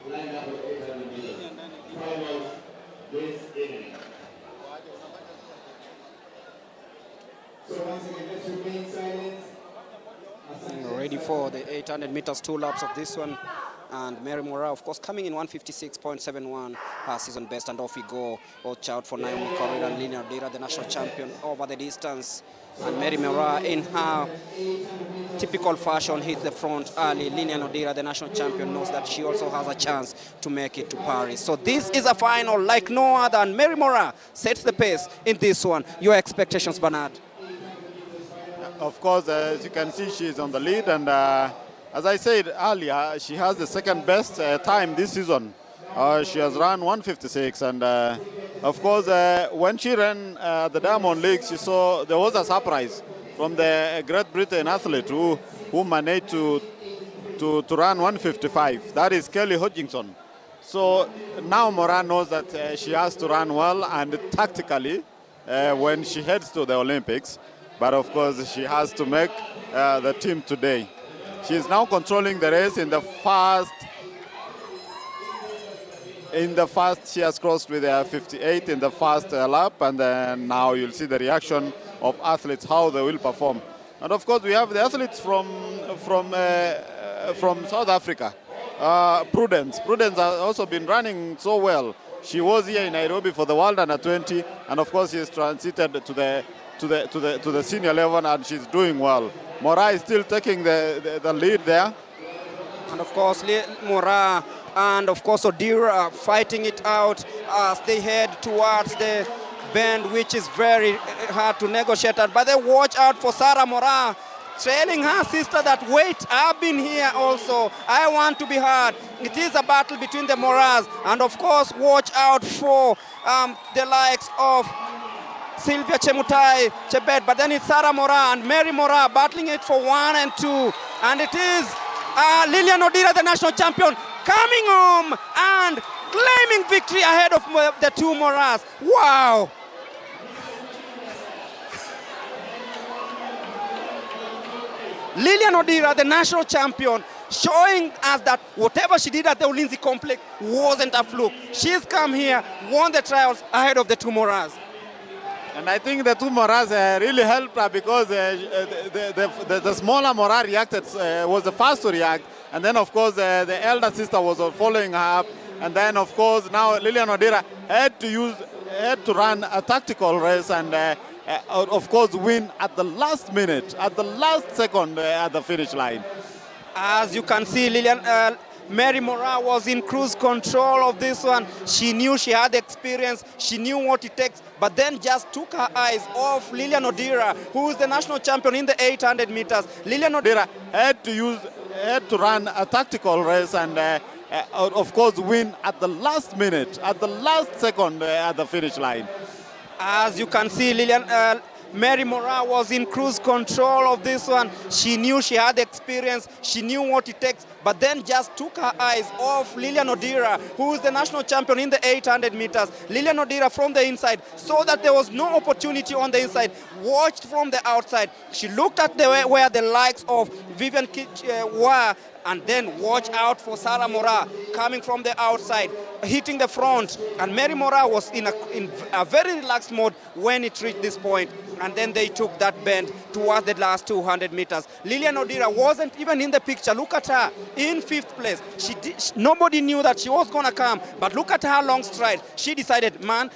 lined up for 800 meters. Finals this evening. So once again, let's remain silent. Ready for the 800 meters, 2 laps of this one. And Mary MORAA, of course, coming in 156.71, her season best. And off we go. Watch out for MORAA&Lilian, ODIRA, the national champion, over the distance. And Mary MORAA, in her typical fashion, hit the front early. Lilian ODIRA, the national champion, knows that she also has a chance to make it to Paris. So this is a final like no other. And Mary MORAA sets the pace in this one. Your expectations, Bernard? Of course, as you can see, she's on the lead, and as I said earlier, she has the second best time this season. She has run 156, and of course, when she ran the Diamond League, she saw there was a surprise from the Great Britain athlete who managed to run 155. That is Kelly Hodgkinson. So now MORAA knows that she has to run well and tactically when she heads to the Olympics. But of course, she has to make the team today. She is now controlling the race in the first. She has crossed with 58 in the first lap, and then now you'll see the reaction of athletes, how they will perform. And of course, we have the athletes from South Africa. Prudence has also been running so well. She was here in Nairobi for the World Under-20, and of course, she has transited to the senior level, and she's doing well. MORAA is still taking the lead there. And of course, MORAA and of course ODIRA fighting it out as they head towards the bend, which is very hard to negotiate. But they watch out for Sarah MORAA, telling her sister that, wait, I've been here also. I want to be heard. It is a battle between the MORAAs. And of course, watch out for the likes of Sylvia Chemutai, Chebet, but then it's Sarah MORAA and Mary MORAA battling it for 1 and 2. And it is Lilian ODIRA, the national champion, coming home and claiming victory ahead of the two MORAAs. Wow! Lilian ODIRA, the national champion, showing us that whatever she did at the Ulinzi complex wasn't a fluke. She's come here, won the trials ahead of the two MORAAs. And I think the two MORAAs really helped her because the smaller MORAA reacted, was the first to react. And then, of course, the elder sister was following her up. And then, of course, now Lilian ODIRA had to run a tactical race and, of course, win at the last minute, at the last second at the finish line. As you can see, Mary MORAA was in cruise control of this one. She knew she had experience, she knew what it takes, but then just took her eyes off Lilian ODIRA, who is the national champion in the 800 meters. Lilian ODIRA had to run a tactical race and, of course, win at the last minute, at the last second at the finish line. As you can see, Mary MORAA was in cruise control of this one. She knew she had experience, she knew what it takes, but then just took her eyes off Lilian ODIRA, who is the national champion in the 800 meters. Lilian ODIRA from the inside saw that there was no opportunity on the inside, watched from the outside. She looked at where the likes of Vivian were, and then watch out for Sarah MORAA coming from the outside, hitting the front. And Mary MORAA was in a very relaxed mode when it reached this point. And then they took that bend towards the last 200 meters. Lilian ODIRA wasn't even in the picture. Look at her in 5th place. Nobody knew that she was going to come. But look at her long stride. She decided, man,